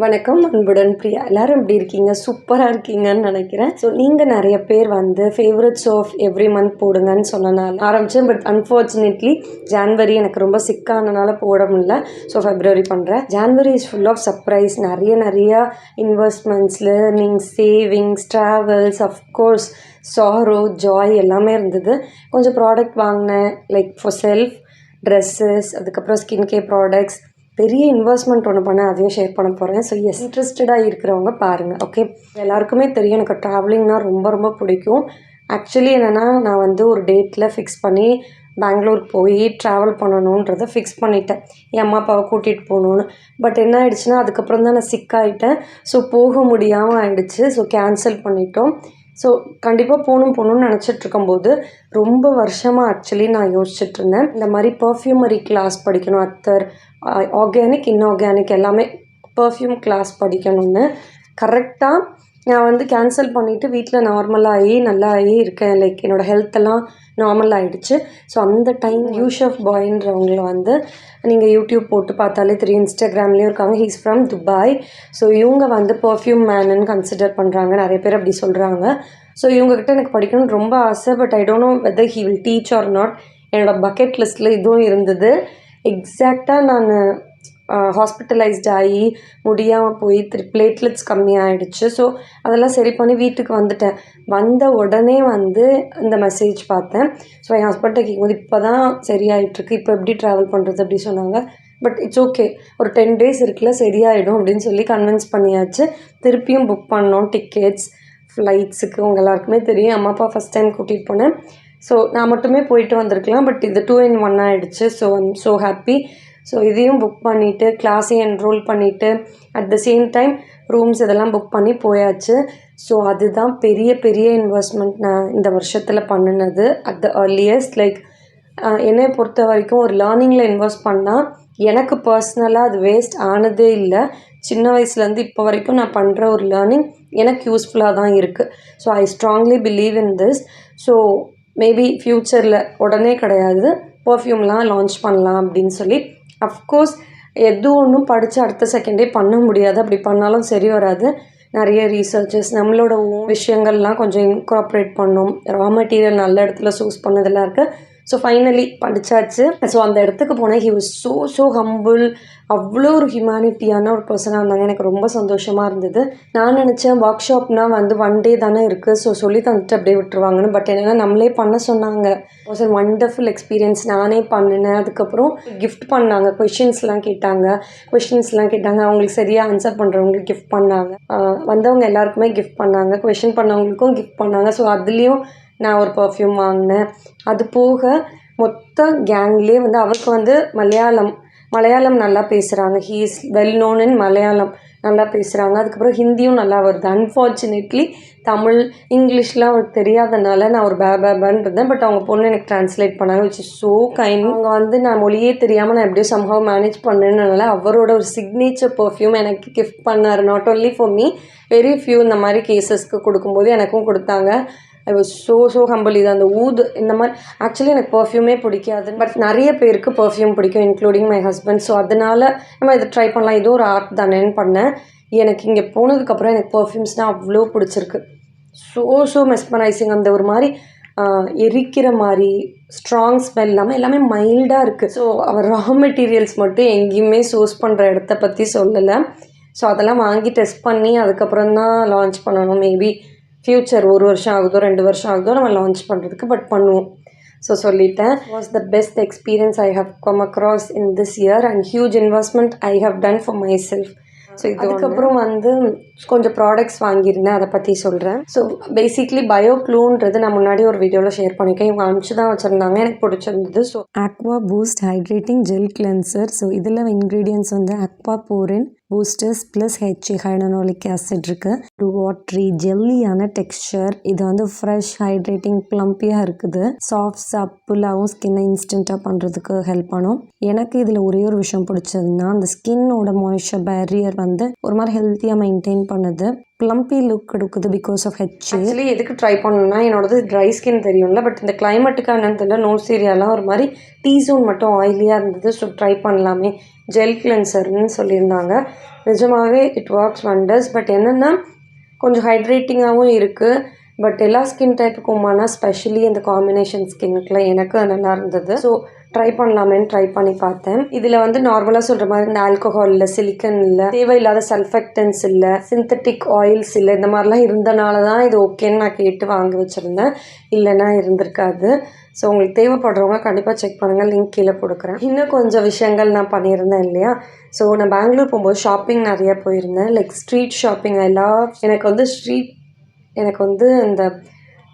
வணக்கம், அன்புடன் பிரியா. எல்லாரும் எப்படி இருக்கீங்க? சூப்பராக இருக்கீங்கன்னு நினைக்கிறேன். ஸோ நீங்கள் நிறைய பேர் வந்து ஃபேவரட்ஸ் ஆஃப் எவ்ரி மந்த் போடுங்கன்னு சொன்னனால ஆரம்பித்தேன். பட் அன்ஃபார்ச்சுனேட்லி ஜான்வரி எனக்கு ரொம்ப சிக்கானனால போட முடியல. ஸோ ஃபெப்ரவரி பண்ணுறேன். January is full of surprise. நிறைய investments, learnings, savings, travels, of course sorrow, joy எல்லாமே இருந்தது. கொஞ்சம் ப்ராடக்ட் வாங்கினேன், லைக் ஃபார் செல்ஃப், ட்ரெஸ்ஸஸ், அதுக்கப்புறம் ஸ்கின் கேர் ப்ராடக்ட்ஸ். பெரிய இன்வெஸ்ட்மெண்ட் ஒன்று பண்ண, அதையும் ஷேர் பண்ண போகிறேன். ஸோ இன்ட்ரெஸ்டடாக இருக்கிறவங்க பாருங்கள். ஓகே, எல்லாருக்குமே தெரியும் எனக்கு ட்ராவலிங்னால் ரொம்ப ரொம்ப பிடிக்கும். ஆக்சுவலி என்னென்னா, நான் வந்து ஒரு டேட்டில் ஃபிக்ஸ் பண்ணி பெங்களூர் போய் ட்ராவல் பண்ணணுன்றதை ஃபிக்ஸ் பண்ணிட்டேன், என் அம்மா அப்பாவை கூட்டிகிட்டு போகணுன்னு. பட் என்ன ஆகிடுச்சுன்னா, அதுக்கப்புறம் தான் நான் சிக் ஆகிட்டேன். ஸோ போக முடியாமல் ஆகிடுச்சு. ஸோ கேன்சல் பண்ணிட்டோம். ஸோ கண்டிப்பாக போகணும்னு நினச்சிட்ருக்கும்போது ரொம்ப வருஷமாக ஆக்சுவலி நான் யோசிச்சுட்ருந்தேன், இந்த மாதிரி பர்ஃப்யூமரி கிளாஸ் படிக்கணும், அத்தர், ஆர்கானிக், இன்ஆர்கானிக் எல்லாமே பர்ஃப்யூம் கிளாஸ் படிக்கணும்னு. கரெக்டாக நான் வந்து கேன்சல் பண்ணிவிட்டு வீட்டில் நார்மலாகி நல்லா ஆகி இருக்கேன். லைக் என்னோடய ஹெல்த்தெல்லாம் நார்மல் ஆகிடுச்சு. ஸோ அந்த டைம் யூஷப் பாயின்றவங்கள வந்து நீங்கள் யூடியூப் போட்டு பார்த்தாலே தெரியும், இன்ஸ்டாகிராம்லேயும் இருக்காங்க. He's from Dubai. ஸோ இவங்க வந்து பர்ஃப்யூம் மேனுன்னு கன்சிடர் பண்ணுறாங்க, நிறைய பேர் அப்படி சொல்கிறாங்க. ஸோ இவங்ககிட்ட எனக்கு படிக்கணும்னு ரொம்ப ஆசை. But I don't know whether he will teach or not. என்னோடய பக்கெட் லிஸ்ட்டில் இதுவும் இருந்தது. எக்ஸாக்டாக நான் ஹாஸ்பிட்டலைஸ்ட் ஆகி முடியாமல் போய் பிளேட்லெட்ஸ் கம்மியாகிடுச்சு. ஸோ அதெல்லாம் சரி பண்ணி வீட்டுக்கு வந்துட்டேன். வந்த உடனே வந்து இந்த மெசேஜ் பார்த்தேன். ஸோ என் ஹஸ்பண்ட்டை கேட்கும்போது, இப்போ தான் சரியாயிட்ருக்கு, இப்போ எப்படி ட்ராவல் பண்ணுறது அப்படி சொன்னாங்க. பட் இட்ஸ் ஓகே, ஒரு 10 days இருக்குல்ல, சரியாயிடும் அப்படின்னு சொல்லி கன்வின்ஸ் பண்ணியாச்சு. திருப்பியும் புக் பண்ணோம் டிக்கெட்ஸ், ஃப்ளைட்ஸுக்கு. உங்கள் எல்லாருக்குமே தெரியும், அம்மா அப்பா ஃபஸ்ட் டைம் கூட்டிகிட்டு போனேன். ஸோ நான் மட்டுமே போயிட்டு வந்திருக்கலாம். பட் இது 2 in 1 ஆகிடுச்சு. So I'm so happy. So இதையும் புக் பண்ணிவிட்டு கிளாஸையும் என்ரோல் பண்ணிவிட்டு at the same time rooms இதெல்லாம் புக் பண்ணி போயாச்சு. ஸோ அதுதான் பெரிய இன்வெஸ்ட்மெண்ட் நான் இந்த வருஷத்தில் பண்ணினது அட் த ஏர்லியஸ்ட். லைக் என்னை பொறுத்த வரைக்கும் ஒரு லேர்னிங்கில் இன்வெஸ்ட் பண்ணால் எனக்கு பர்சனலாக அது வேஸ்ட் ஆனதே இல்லை. சின்ன வயசுலேருந்து இப்போ வரைக்கும் நான் பண்ணுற ஒரு லேர்னிங் எனக்கு யூஸ்ஃபுல்லாக தான் இருக்குது. So I strongly believe in this. So maybe ஃப்யூச்சரில், உடனே கிடையாது, பர்ஃப்யூம்லாம் லான்ச் பண்ணலாம் அப்படின்னு சொல்லி. அஃப்கோர்ஸ் எது ஒன்றும் படித்து அடுத்த செகண்டே பண்ண முடியாது. அப்படி பண்ணாலும் சரி வராது. நிறைய ரீசர்ச்சஸ், நம்மளோட விஷயங்கள்லாம் கொஞ்சம் இன்கார்ப்ரேட் பண்ணணும். ரா மெட்டீரியல் நல்ல இடத்துல சூஸ் பண்ணதெல்லாம் இருக்குது. So finally படித்தாச்சு. ஸோ அந்த இடத்துக்கு போனேன். He was so humble. அவ்வளோ ஒரு ஹியூமனிட்டியான ஒரு பர்சனாக இருந்தாங்க. எனக்கு ரொம்ப சந்தோஷமாக இருந்தது. நான் நினச்சேன் ஒர்க் ஷாப்னால் வந்து 1 day தானே இருக்குது, ஸோ சொல்லி தந்துட்டு அப்படியே விட்டுருவாங்கன்னு. பட் என்னென்னா நம்மளே பண்ண சொன்னாங்க. Was a wonderful experience. நானே பண்ணினேன். அதுக்கப்புறம் கிஃப்ட் பண்ணாங்க, கொஷின்ஸ்லாம் கேட்டாங்க. அவங்களுக்கு சரியாக ஆன்சர் பண்ணுறவங்களுக்கு கிஃப்ட் பண்ணாங்க. வந்தவங்க எல்லாருக்குமே கிஃப்ட் பண்ணாங்க. கொஷின் பண்ணவங்களுக்கும் கிஃப்ட் பண்ணாங்க. ஸோ அதுலேயும் நான் ஒரு பர்ஃப்யூம் வாங்கினேன். அது போக மொத்த கேங்லேயே வந்து அவருக்கு வந்து மலையாளம் நல்லா பேசுகிறாங்க. ஹீ இஸ் வெல் நோன் இன் மலையாளம், நல்லா பேசுகிறாங்க. அதுக்கப்புறம் ஹிந்தியும் நல்லா வருது. அன்ஃபார்ச்சுனேட்லி தமிழ், இங்கிலீஷ்லாம் அவருக்கு தெரியாதனால நான் ஒரு பேபேன்னு இருந்தேன். பட் அவங்க பொண்ணு எனக்கு ட்ரான்ஸ்லேட் பண்ணாங்க, விச் இஸ் ஸோ கைண்ட். அவங்க வந்து நான் மொழியே தெரியாமல் நான் எப்படியோ சம்ஹவ் மேனேஜ் பண்ணேன்னால அவரோட ஒரு சிக்னேச்சர் பர்ஃப்யூம் எனக்கு கிஃப்ட் பண்ணார். Not only for me, very few இந்த மாதிரி கேசஸ்க்கு கொடுக்கும்போது எனக்கும் கொடுத்தாங்க. I was so humble. இது அந்த ஊது இந்த மாதிரி ஆக்சுவலி எனக்கு பர்ஃப்யூமே பிடிக்காது. பட் நிறைய பேருக்கு பர்ஃப்யூம் பிடிக்கும், இன்க்ளூடிங் மை ஹஸ்பண்ட். ஸோ அதனால் நம்ம இதை ட்ரை பண்ணலாம், இது ஒரு ஆர்ட் தானேன்னு பண்ணேன். எனக்கு இங்கே போனதுக்கப்புறம் எனக்கு பர்ஃப்யூம்ஸ்னால் அவ்வளோ பிடிச்சிருக்கு. So mesmerising. அந்த ஒரு மாதிரி எரிக்கிற மாதிரி ஸ்ட்ராங் ஸ்மெல் இல்லாமல் எல்லாமே மைல்டாக இருக்குது. ஸோ அவர் ரா மெட்டீரியல்ஸ் மட்டும் எங்கேயுமே சோர்ஸ் பண்ணுற இடத்த பற்றி சொல்லலை. ஸோ அதெல்லாம் வாங்கி டெஸ்ட் பண்ணி அதுக்கப்புறம் தான் லான்ச் பண்ணணும். மேபி ஃப்யூச்சர் 1 வருஷம் ஆகுதோ 2 வருஷம் ஆகுதோ நம்ம லான்ச் பண்ணுறதுக்கு, பட் பண்ணுவோம். ஸோ சொல்லிட்டேன். Was the best experience I have come across in this year and huge investment I have done for myself. So இதுக்கப்புறம் வந்து கொஞ்சம் ப்ராடக்ட்ஸ் வாங்கியிருந்தேன், அதை பற்றி சொல்கிறேன். ஸோ பேசிக்லி பயோக்ளூன்றது நான் முன்னாடி ஒரு வீடியோவில் ஷேர் பண்ணியிருக்கேன். இவங்க அனுப்பிச்சு தான் வச்சுருந்தாங்க, எனக்கு பிடிச்சிருந்தது. So aqua boost hydrating gel cleanser. So இதில் இன்க்ரீடியன்ட்ஸ் வந்து அக்வா போரின் பூஸ்டர்ஸ் ப்ளஸ் ஹைடனோலிக் ஆசிட் இருக்குது. ஒரு வாட்ரி ஜெல்லியான டெக்ஸ்சர். இது வந்து ஃப்ரெஷ், ஹைட்ரேட்டிங், ப்ளம்பியாக இருக்குது. சாஃப்ட் சப்புலாகவும் ஸ்கின்னை இன்ஸ்டண்ட்டாக பண்ணுறதுக்கு ஹெல்ப் பண்ணும். எனக்கு இதில் ஒரே ஒரு விஷயம் பிடிச்சதுன்னா, அந்த ஸ்கின்னோட மாய்ஸ்சர் பேரியர் வந்து ஒரு மாதிரி ஹெல்த்தியாக மெயின்டைன் பண்ணுது. ப்ளம்பி லுக் கொடுக்குது பிகாஸ் ஆஃப் ஹெச். ஆக்சுவலி எதுக்கு ட்ரை பண்ணணும்னா, என்னோடது ட்ரை ஸ்கின் தெரியும்ல, பட் இந்த கிளைமேட்டுக்கு என்னன்னு தெரியல, நோஸ் ஏரியாலாம் ஒரு மாதிரி டீ ஜோன் மட்டும் ஆயிலியாக இருந்தது. ஸோ ட்ரை பண்ணலாமே, ஜெல் கிளென்சர்னு சொல்லியிருந்தாங்க. நிஜமாகவே இட் ஒர்க்ஸ் வண்டர்ஸ். பட் என்னென்னா கொஞ்சம் ஹைட்ரேட்டிங்காகவும் இருக்குது. பட் எல்லா ஸ்கின் டைப்புக்குமானா ஸ்பெஷலி இந்த காம்பினேஷன் ஸ்கின்னுக்குலாம் எனக்கு நல்லா இருந்தது. ஸோ ட்ரை பண்ணலாமேன்னு ட்ரை பண்ணி பார்த்தேன். இதில் வந்து நார்மலாக சொல்கிற மாதிரி இந்த ஆல்கஹால் இல்லை, சிலிக்கன் இல்லை, தேவையில்லாத சல்ஃபெக்டன்ஸ் இல்லை, சிந்தட்டிக் ஆயில்ஸ் இல்லை, இந்த மாதிரிலாம் இருந்தனால தான் இது ஓகேன்னு நான் கேட்டு வாங்கி வச்சுருந்தேன். இல்லைன்னா இருந்திருக்காது. ஸோ உங்களுக்கு தேவைப்படுறவங்க கண்டிப்பாக செக் பண்ணுங்கள், லிங்க் கீழே கொடுக்குறேன். இன்னும் கொஞ்சம் விஷயங்கள் நான் பண்ணியிருந்தேன் இல்லையா. ஸோ நான் பெங்களூர் போகும்போது ஷாப்பிங் நிறையா போயிருந்தேன். லைக் ஸ்ட்ரீட் ஷாப்பிங் எனக்கு வந்து இந்த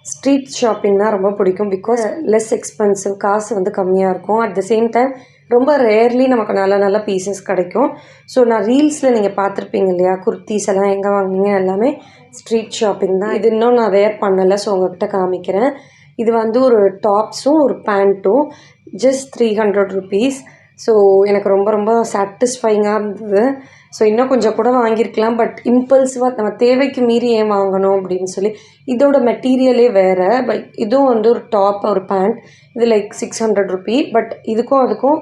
ஸ்ட்ரீட் ஷாப்பிங்னா ரொம்ப பிடிக்கும். பிகாஸ் லெஸ் எக்ஸ்பென்சிவ், காசு வந்து கம்மியாக இருக்கும். அட் த சேம் டைம் ரொம்ப ரேர்லி நமக்கு நல்ல நல்ல பீசஸ் கிடைக்கும். ஸோ நான் ரீல்ஸில் நீங்கள் பார்த்துருப்பீங்க இல்லையா, குர்த்திஸ் எல்லாம் எங்கே வாங்கினீங்க, எல்லாமே ஸ்ட்ரீட் ஷாப்பிங் தான். இது இன்னும் நான் வேர் பண்ணலை. ஸோ உங்கள்கிட்ட காமிக்கிறேன். இது வந்து ஒரு டாப்ஸும் ஒரு பேண்ட்டும் ஜஸ்ட் 300 rupees. ஸோ எனக்கு ரொம்ப ரொம்ப சாட்டிஸ்ஃபைங்காக இருந்தது. ஸோ இன்னும் கொஞ்சம் கூட வாங்கியிருக்கலாம். பட் இம்பல்சிவாக நம்ம தேவைக்கு மீறி ஏன் வாங்கணும் அப்படின்னு சொல்லி. இதோட மெட்டீரியலே வேறு. பட் இதுவும் வந்து ஒரு டாப் ஒரு பேண்ட். இது லைக் 600 rupee. பட் இதுக்கும் அதுக்கும்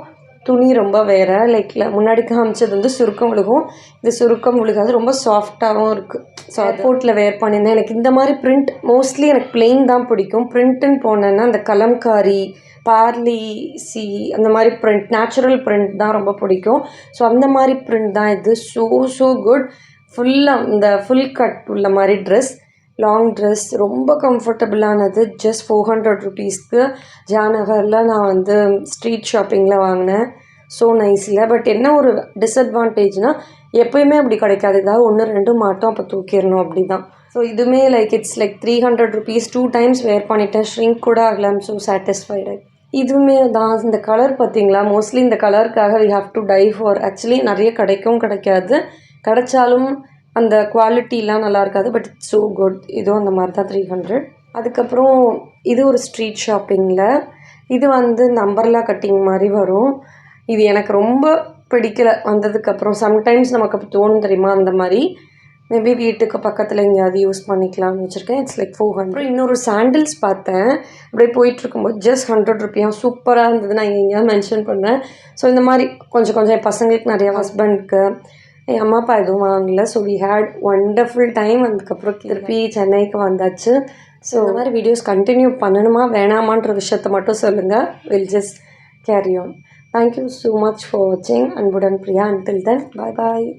துணி ரொம்ப வேறு. லைக் முன்னாடி காமிச்சது வந்து சுருக்கம் விழுகும், இது சுருக்கம் விழுகாது, ரொம்ப சாஃப்டாகவும் இருக்குது. ஸோ ஏர்போர்ட்டில் வேர் பண்ணியிருந்தேன். எனக்கு இந்த மாதிரி பிரிண்ட் மோஸ்ட்லி எனக்கு பிளெயின் தான் பிடிக்கும். பிரிண்ட்டுன்னு போனேன்னா அந்த கலம்காரி, பார்லி சி அந்த மாதிரி பிரிண்ட், நேச்சுரல் பிரிண்ட் தான் ரொம்ப பிடிக்கும். ஸோ அந்த மாதிரி பிரிண்ட் தான் இது. So good. ஃபுல்லாக இந்த ஃபுல் கட் உள்ள மாதிரி ட்ரெஸ், லாங் ட்ரெஸ், ரொம்ப கம்ஃபர்டபுளானது. ஜஸ்ட் 400 rupeesக்கு ஜாநகரில் நான் வந்து ஸ்ட்ரீட் ஷாப்பிங்கில் வாங்கினேன். ஸோ நைஸ் இல்லை. பட் என்ன ஒரு டிஸ்அட்வான்டேஜ்னால் எப்போயுமே அப்படி கிடைக்காது. ஏதாவது 1-2 மாட்டோம், அப்போ தூக்கிடணும், அப்படி தான். ஸோ இதுவுமே like it's like 300 rupees. 2 times wear பண்ணிட்டேன், ஷ்ரிங்க் கூட ஆகலாம். So satisfied. இதுவுமே தான். இந்த கலர் பார்த்தீங்களா, மோஸ்ட்லி இந்த கலருக்காக we have to die for. Actually நிறைய கிடைக்காது. கிடைச்சாலும் அந்த குவாலிட்டிலாம் நல்லா இருக்காது. But it's so good. இதுவும் அந்த மாதிரி தான் 300. அதுக்கப்புறம் இது ஒரு ஸ்ட்ரீட் ஷாப்பிங்கில். இது வந்து இந்த அம்பர்லா கட்டிங் மாதிரி வரும். இது எனக்கு ரொம்ப பிடிக்கல வந்ததுக்கப்புறம். சம்டைம்ஸ் நமக்கு அப்போ தோணும் தெரியுமா, அந்த மாதிரி மேபி வீட்டுக்கு பக்கத்தில் எங்கேயாவது யூஸ் பண்ணிக்கலாம்னு வச்சுருக்கேன். It's like 400. இன்னொரு சாண்டில்ஸ் பார்த்தேன். அப்படியே போயிட்டுருக்கும்போது ஜஸ்ட் 100 rupees. சூப்பராக இருந்தது. நான் எங்கேயாவது மென்ஷன் பண்ணேன். ஸோ இந்த மாதிரி கொஞ்சம் என் பசங்களுக்கு நிறையா, ஹஸ்பண்ட்க்கு, என் அம்மா அப்பா எதுவும் வாங்கல. So we had wonderful time. அதுக்கப்புறம் திருப்பி சென்னைக்கு வந்தாச்சு. ஸோ இந்த மாதிரி வீடியோஸ் கண்டினியூ பண்ணணுமா வேணாமான்ற விஷயத்த மட்டும் சொல்லுங்கள். Will just carry on. Thank you so much for வாட்சிங். அன்புடன் பிரியா. அன்டில் தென், பாய் பாய்.